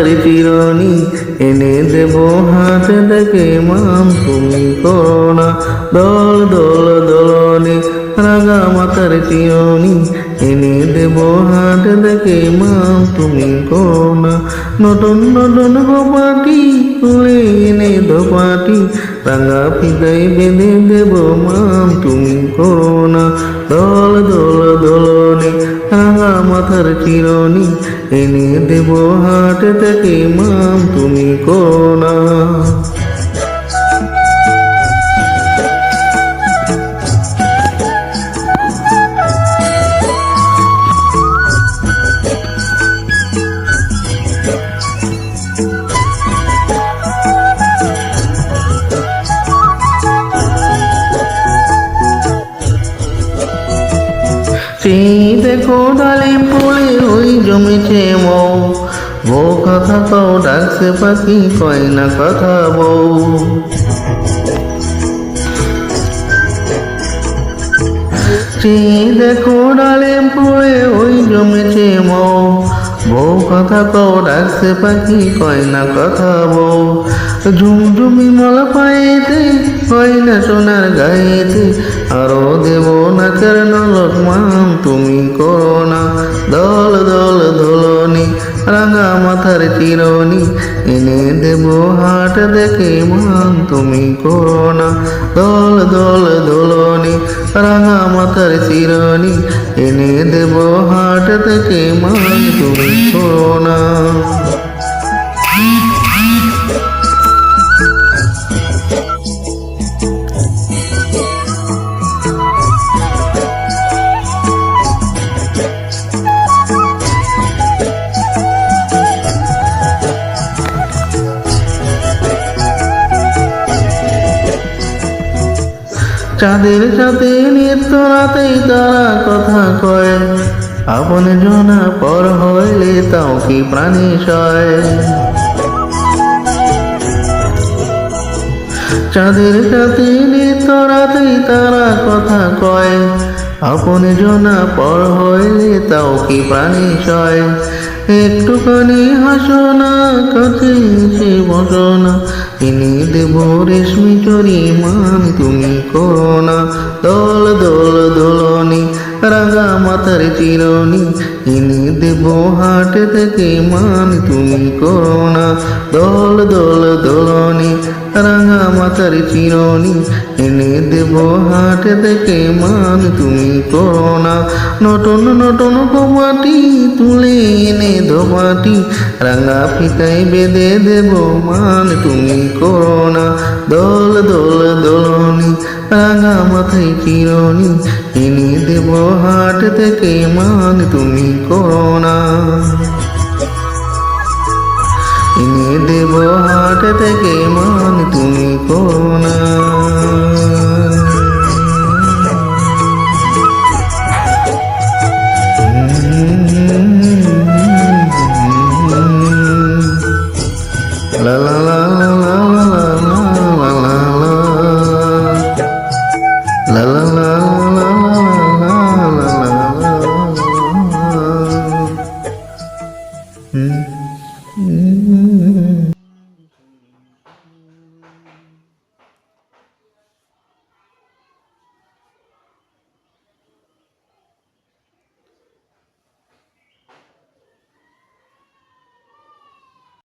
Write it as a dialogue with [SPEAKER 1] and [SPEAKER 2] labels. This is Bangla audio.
[SPEAKER 1] মাথার চিরনি এনে দেব হাতে থেকে মান তুমি করোনা দল দল দলনে রাঙা মাথার চিরনি এনে দেব হাতে থেকে মান তুমি করোনা নতুন নতুন গোপাটি তুলে এনে দোপাটি রাঙা ফিতায় বেঁধে দেব মান তুমি করোনা দল দল দলনে রাঙা মাথার চিরনি এনে দেব হাট থেকে মান তুমি করোনা সেই দেখো ডালিম ফুলে ওই জমেছে মৌ বউ কথা কও ডাকছে পাখি কয় না কথা বউ সেই দেখো ডালিম ফুলে ওই জমেছে মৌ বউ কথা কও ডাকছে পাখি কয় না কথা বউ ঝুমঝুমি মল পায়েতে কয় না সোনার গায়েতে আরো দেব নাচের নলক মান তুমি করোনা দল দল দোলনি রাঙা মাথার চিরনি এনে দেব হাট দেখে মান তুমি করোনা দল দল দোলনি রাঙা মাথার চিরনি এনে দেব হাট থেকে মান তুমি করোনা চাঁদের সাথে নিত্য রাতেই তারা কথা কয় আপন জনা পর হইলে তাও কি প্রাণী সয় চাঁদের সাথে নিত্য রাতেই তারা কথা কয় আপন জনা পর হইলে তাও কি প্রাণী সয় একটুখানি হাসো না কাছে এসে বসো না এনে দেব রেশমি চরি মান তুমি করোনা দল দল দোলনি রাঙা মাথার চিরনি এনে দেব হাট থেকে মান তুমি করোনা দল দল দোলনি রাঙা মাথার চিরনি এনে দেব হাট থেকে মান তুমি করোনা নতুন নতুন গোপাটি তুলে এনে দোপাটি রাঙা ফিতায় বেঁধে দেব মান তুমি করোনা দল দল দোলনি রাঙা মাথায় চিরনি এনে দেব হাট থেকে মান তুমি করোনা এনে দেব হাট থেকে মান তুমি করোনা।